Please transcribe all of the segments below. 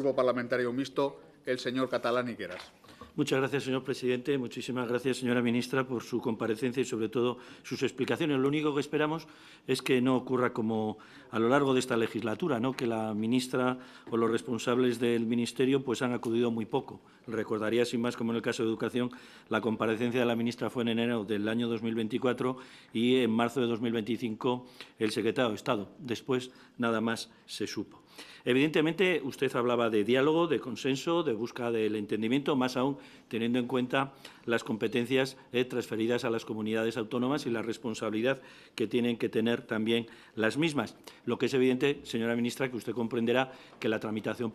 Grupo Parlamentario Mixto, el señor Catalán Higueras. Muchas gracias, señor presidente. Muchísimas gracias, señora ministra, por su comparecencia y, sobre todo, sus explicaciones. Lo único que esperamos es que no ocurra como a lo largo de esta legislatura, ¿no?, que la ministra o los responsables del ministerio pues, han acudido muy poco. Recordaría, sin más, como en el caso de Educación, la comparecencia de la ministra fue en enero del año 2024 y en marzo de 2025 el secretario de Estado. Después, nada más se supo. Evidentemente, usted hablaba de diálogo, de consenso, de búsqueda del entendimiento, más aún teniendo en cuenta las competencias transferidas a las comunidades autónomas y la responsabilidad que tienen que tener también las mismas. Lo que es evidente, señora ministra, que usted comprenderá que la tramitación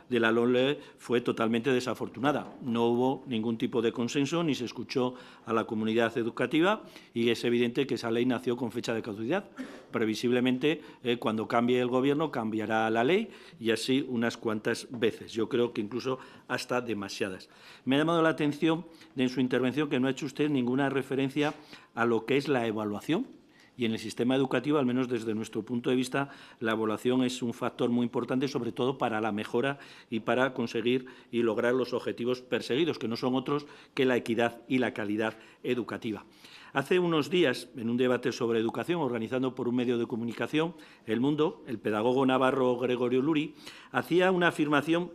de la LOMLOE fue totalmente desafortunada. No hubo ningún tipo de consenso, ni se escuchó a la comunidad educativa y es evidente que esa ley nació con fecha de caducidad. Previsiblemente, cuando cambie el Gobierno, cambiará la ley y así unas cuantas veces. Yo creo que incluso hasta demasiadas. Me ha llamado la atención en su intervención que no ha hecho usted ninguna referencia a lo que es la evaluación. Y en el sistema educativo, al menos desde nuestro punto de vista, la evaluación es un factor muy importante, sobre todo para la mejora y para conseguir y lograr los objetivos perseguidos, que no son otros que la equidad y la calidad educativa. Hace unos días, en un debate sobre educación organizado por un medio de comunicación, El Mundo, el pedagogo navarro Gregorio Luri hacía una afirmación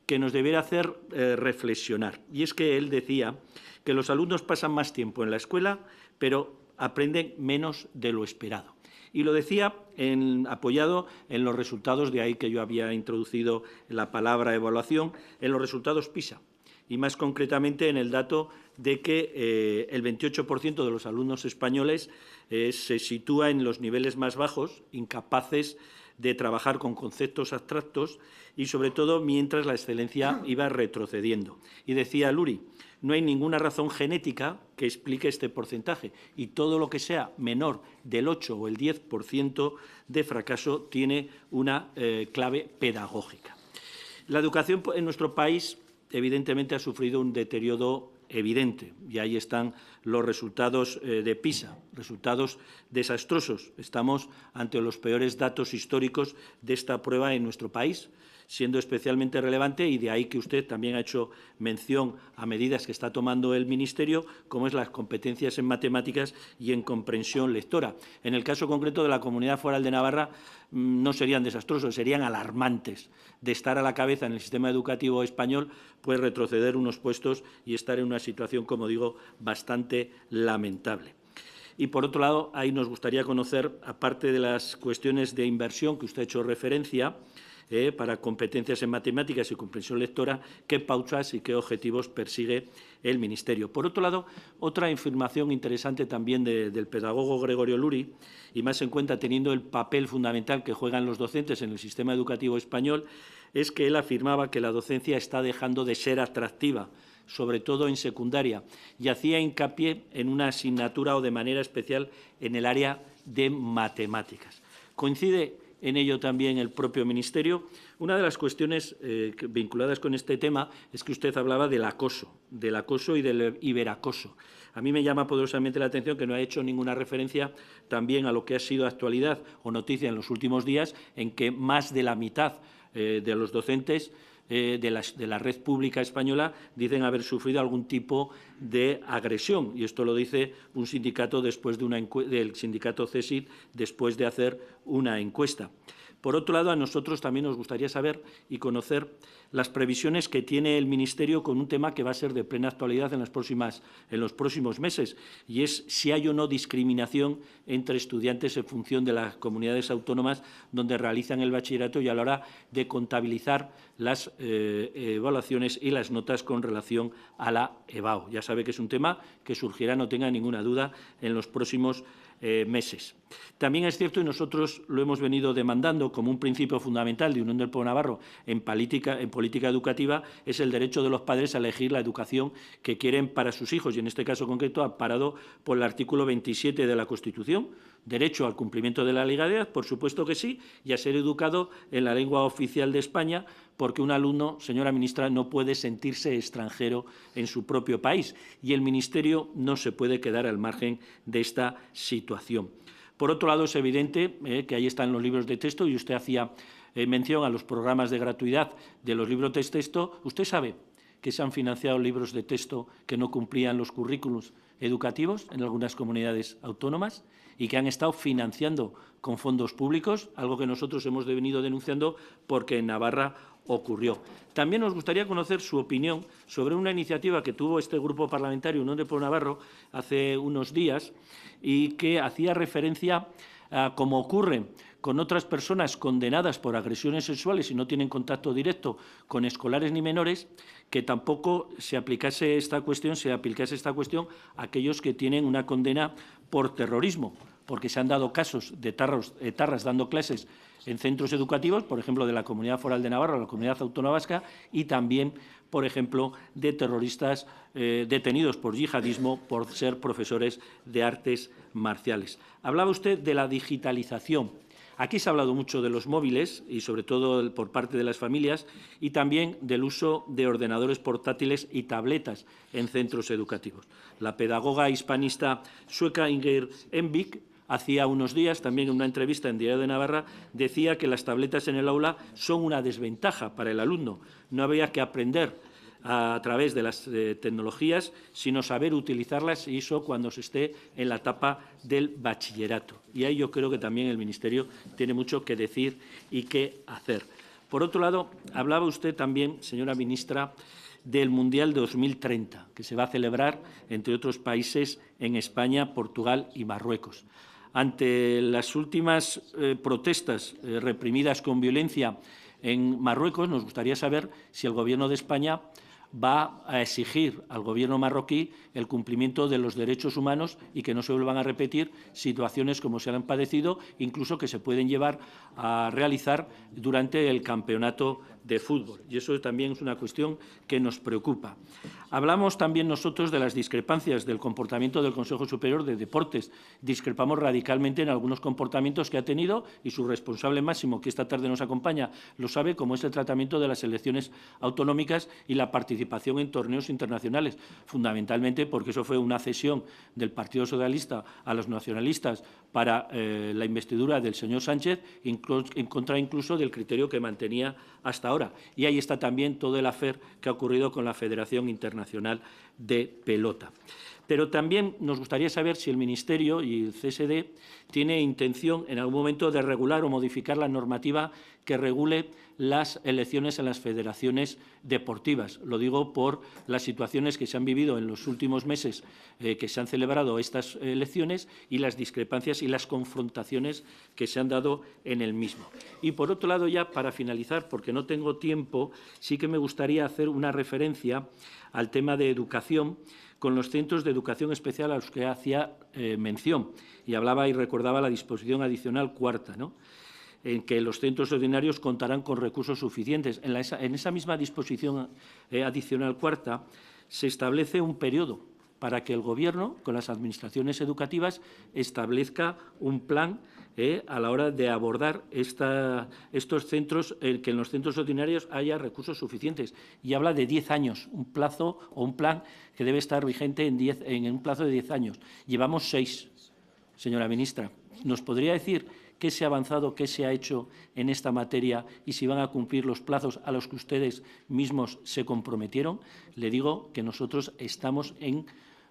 que nos debiera hacer reflexionar. Y es que él decía que los alumnos pasan más tiempo en la escuela, pero aprenden menos de lo esperado. Y lo decía apoyado en los resultados, de ahí que yo había introducido la palabra evaluación, en los resultados PISA. Y más concretamente en el dato de que el 28% de los alumnos españoles se sitúa en los niveles más bajos, incapaces de trabajar con conceptos abstractos y, sobre todo, mientras la excelencia iba retrocediendo. Y decía Luri, no hay ninguna razón genética que explique este porcentaje y todo lo que sea menor del 8 o el 10% de fracaso tiene una clave pedagógica. La educación en nuestro país evidentemente ha sufrido un deterioro evidente y ahí están los resultados de PISA, resultados desastrosos. Estamos ante los peores datos históricos de esta prueba en nuestro país, siendo especialmente relevante, y de ahí que usted también ha hecho mención a medidas que está tomando el Ministerio, como es las competencias en matemáticas y en comprensión lectora. En el caso concreto de la Comunidad Foral de Navarra, no serían desastrosos, serían alarmantes. De estar a la cabeza en el sistema educativo español, pues retroceder unos puestos y estar en una situación, como digo, bastante lamentable. Y, por otro lado, ahí nos gustaría conocer, aparte de las cuestiones de inversión que usted ha hecho referencia, para competencias en matemáticas y comprensión lectora, qué pautas y qué objetivos persigue el Ministerio. Por otro lado, otra información interesante también del pedagogo Gregorio Luri, y más en cuenta teniendo el papel fundamental que juegan los docentes en el sistema educativo español, es que él afirmaba que la docencia está dejando de ser atractiva, sobre todo en secundaria, y hacía hincapié en una asignatura o de manera especial en el área de matemáticas. Coincide en ello también el propio Ministerio. Una de las cuestiones vinculadas con este tema es que usted hablaba del acoso y del iberacoso. A mí me llama poderosamente la atención que no ha hecho ninguna referencia también a lo que ha sido actualidad o noticia en los últimos días, en que más de la mitad de los docentes de la red pública española dicen haber sufrido algún tipo de agresión. Y esto lo dice un sindicato después de del sindicato CESID, después de hacer una encuesta. Por otro lado, a nosotros también nos gustaría saber y conocer las previsiones que tiene el Ministerio con un tema que va a ser de plena actualidad en los próximos meses, y es si hay o no discriminación entre estudiantes en función de las comunidades autónomas donde realizan el bachillerato y a la hora de contabilizar las evaluaciones y las notas con relación a la EBAU. Ya sabe que es un tema que surgirá, no tenga ninguna duda, en los próximos meses. También es cierto, y nosotros lo hemos venido demandando como un principio fundamental de Unión del Pueblo Navarro en política educativa, es el derecho de los padres a elegir la educación que quieren para sus hijos, y en este caso concreto amparado por el artículo 27 de la Constitución. Derecho al cumplimiento de la legalidad, por supuesto que sí, y a ser educado en la lengua oficial de España, porque un alumno, señora ministra, no puede sentirse extranjero en su propio país y el Ministerio no se puede quedar al margen de esta situación. Por otro lado, es evidente que ahí están los libros de texto y usted hacía mención a los programas de gratuidad de los libros de texto. Usted sabe que se han financiado libros de texto que no cumplían los currículos educativos en algunas comunidades autónomas y que han estado financiando con fondos públicos, algo que nosotros hemos venido denunciando porque en Navarra ocurrió. También nos gustaría conocer su opinión sobre una iniciativa que tuvo este Grupo Parlamentario Unión del Pueblo Navarro hace unos días y que hacía referencia a, como ocurre con otras personas condenadas por agresiones sexuales y no tienen contacto directo con escolares ni menores, que tampoco se aplicase esta cuestión a aquellos que tienen una condena por terrorismo, porque se han dado casos de etarras dando clases en centros educativos, por ejemplo, de la Comunidad Foral de Navarra o la Comunidad Autónoma Vasca, y también, por ejemplo, de terroristas detenidos por yihadismo por ser profesores de artes marciales. Hablaba usted de la digitalización. Aquí se ha hablado mucho de los móviles y, sobre todo, por parte de las familias y también del uso de ordenadores portátiles y tabletas en centros educativos. La pedagoga hispanista sueca Inger Envik, hacía unos días, también en una entrevista en Diario de Navarra, decía que las tabletas en el aula son una desventaja para el alumno. No había que aprender a través de las tecnologías, sino saber utilizarlas, y eso cuando se esté en la etapa del bachillerato. Y ahí yo creo que también el Ministerio tiene mucho que decir y que hacer. Por otro lado, hablaba usted también, señora ministra, del Mundial 2030, que se va a celebrar, entre otros países, en España, Portugal y Marruecos. Ante las últimas protestas reprimidas con violencia en Marruecos, nos gustaría saber si el Gobierno de España va a exigir al Gobierno marroquí el cumplimiento de los derechos humanos y que no se vuelvan a repetir situaciones como se han padecido, incluso que se pueden llevar a realizar durante el campeonato de fútbol. Y eso también es una cuestión que nos preocupa. Hablamos también nosotros de las discrepancias del comportamiento del Consejo Superior de Deportes. Discrepamos radicalmente en algunos comportamientos que ha tenido y su responsable máximo, que esta tarde nos acompaña, lo sabe, como es el tratamiento de las elecciones autonómicas y la participación en torneos internacionales, fundamentalmente porque eso fue una cesión del Partido Socialista a los nacionalistas para la investidura del señor Sánchez, en contra incluso del criterio que mantenía hasta ahora. Y ahí está también todo el afer que ha ocurrido con la Federación Internacional de Pelota. Pero también nos gustaría saber si el Ministerio y el CSD tiene intención en algún momento de regular o modificar la normativa que regule las elecciones en las federaciones deportivas. Lo digo por las situaciones que se han vivido en los últimos meses que se han celebrado estas elecciones y las discrepancias y las confrontaciones que se han dado en el mismo. Y, por otro lado, ya para finalizar, porque no tengo tiempo, sí que me gustaría hacer una referencia al tema de educación con los centros de educación especial a los que hacía mención. Y hablaba y recordaba la disposición adicional cuarta, ¿no?, en que los centros ordinarios contarán con recursos suficientes. En esa misma disposición adicional cuarta se establece un periodo para que el Gobierno, con las administraciones educativas, establezca un plan a la hora de abordar estos centros, que en los centros ordinarios haya recursos suficientes. Y habla de 10 años, un plazo o un plan que debe estar vigente en un plazo de 10 años. Llevamos 6, señora ministra. ¿Nos podría decir qué se ha avanzado, qué se ha hecho en esta materia y si van a cumplir los plazos a los que ustedes mismos se comprometieron? Le digo que nosotros estamos en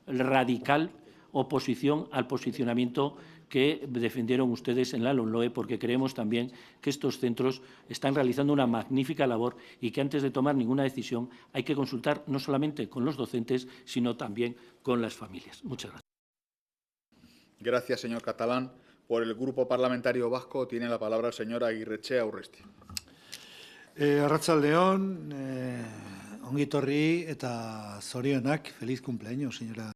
radical oposición al posicionamiento que defendieron ustedes en la LOMLOE, porque creemos también que estos centros están realizando una magnífica labor y que antes de tomar ninguna decisión hay que consultar no solamente con los docentes, sino también con las familias. Muchas gracias. Gracias, señor Catalán. Por el Grupo Parlamentario Vasco tiene la palabra el señor Aguirretxea Urresti. Arratsaldeon, ongi etorri eta zorionak, feliz cumpleaños, señora